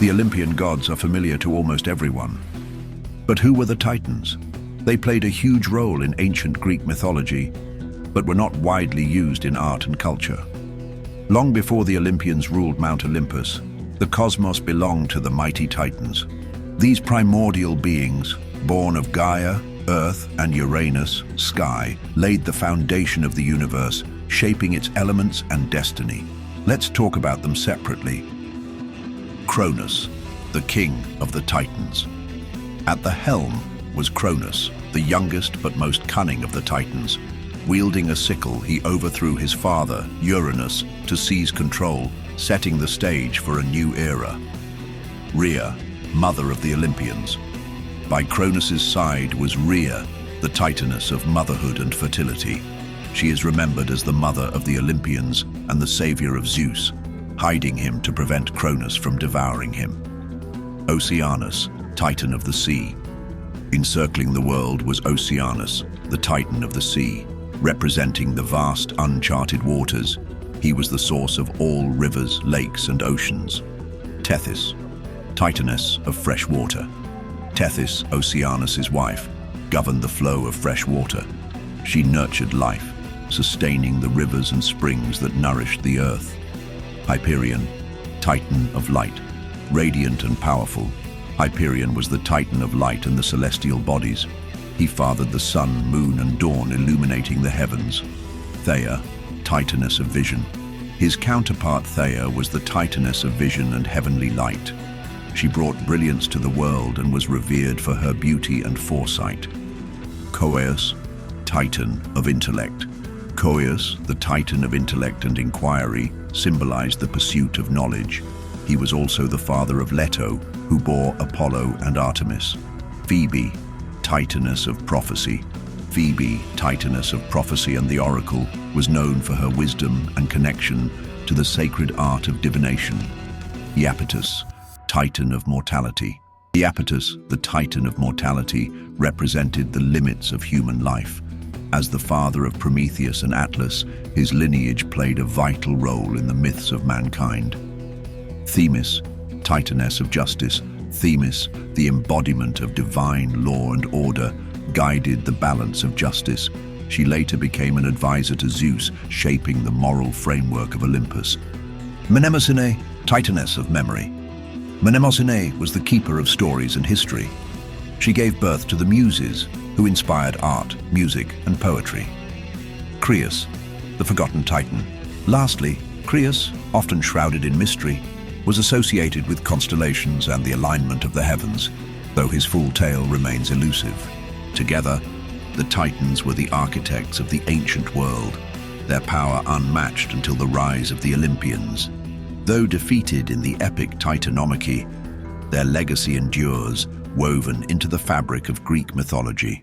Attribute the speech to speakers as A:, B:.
A: The Olympian gods are familiar to almost everyone. But who were the Titans? They played a huge role in ancient Greek mythology, but were not widely used in art and culture. Long before the Olympians ruled Mount Olympus, the cosmos belonged to the mighty Titans. These primordial beings, born of Gaia, Earth, and Uranus, sky, laid the foundation of the universe, shaping its elements and destiny. Let's talk about them separately. Cronus, the king of the Titans. At the helm was Cronus, the youngest but most cunning of the Titans. Wielding a sickle, he overthrew his father, Uranus, to seize control, setting the stage for a new era. Rhea, mother of the Olympians. By Cronus's side was Rhea, the Titaness of motherhood and fertility. She is remembered as the mother of the Olympians and the savior of Zeus, hiding him to prevent Cronus from devouring him. Oceanus, Titan of the sea. Encircling the world was Oceanus, the Titan of the sea. Representing the vast, uncharted waters, he was the source of all rivers, lakes, and oceans. Tethys, Titaness of fresh water. Tethys, Oceanus's wife, governed the flow of fresh water. She nurtured life, sustaining the rivers and springs that nourished the earth. Hyperion, Titan of light. Radiant and powerful, Hyperion was the Titan of light and the celestial bodies. He fathered the sun, moon, and dawn, illuminating the heavens. Theia, Titaness of vision. His counterpart Theia was the Titaness of vision and heavenly light. She brought brilliance to the world and was revered for her beauty and foresight. Coeus, Titan of intellect. Coeus, the Titan of intellect and inquiry, symbolized the pursuit of knowledge. He was also the father of Leto, who bore Apollo and Artemis. Phoebe, Titaness of prophecy. Phoebe, Titaness of prophecy and the oracle, was known for her wisdom and connection to the sacred art of divination. Iapetus, Titan of mortality. Iapetus, the Titan of mortality, represented the limits of human life. As the father of Prometheus and Atlas, his lineage played a vital role in the myths of mankind. Themis, Titaness of justice. Themis, the embodiment of divine law and order, guided the balance of justice. She later became an advisor to Zeus, shaping the moral framework of Olympus. Mnemosyne, Titaness of memory. Mnemosyne was the keeper of stories and history. She gave birth to the Muses, who inspired art, music, and poetry. Creus, the forgotten Titan. Lastly, Creus, often shrouded in mystery, was associated with constellations and the alignment of the heavens, though his full tale remains elusive. Together, the Titans were the architects of the ancient world, their power unmatched until the rise of the Olympians. Though defeated in the epic Titanomachy, their legacy endures, woven into the fabric of Greek mythology.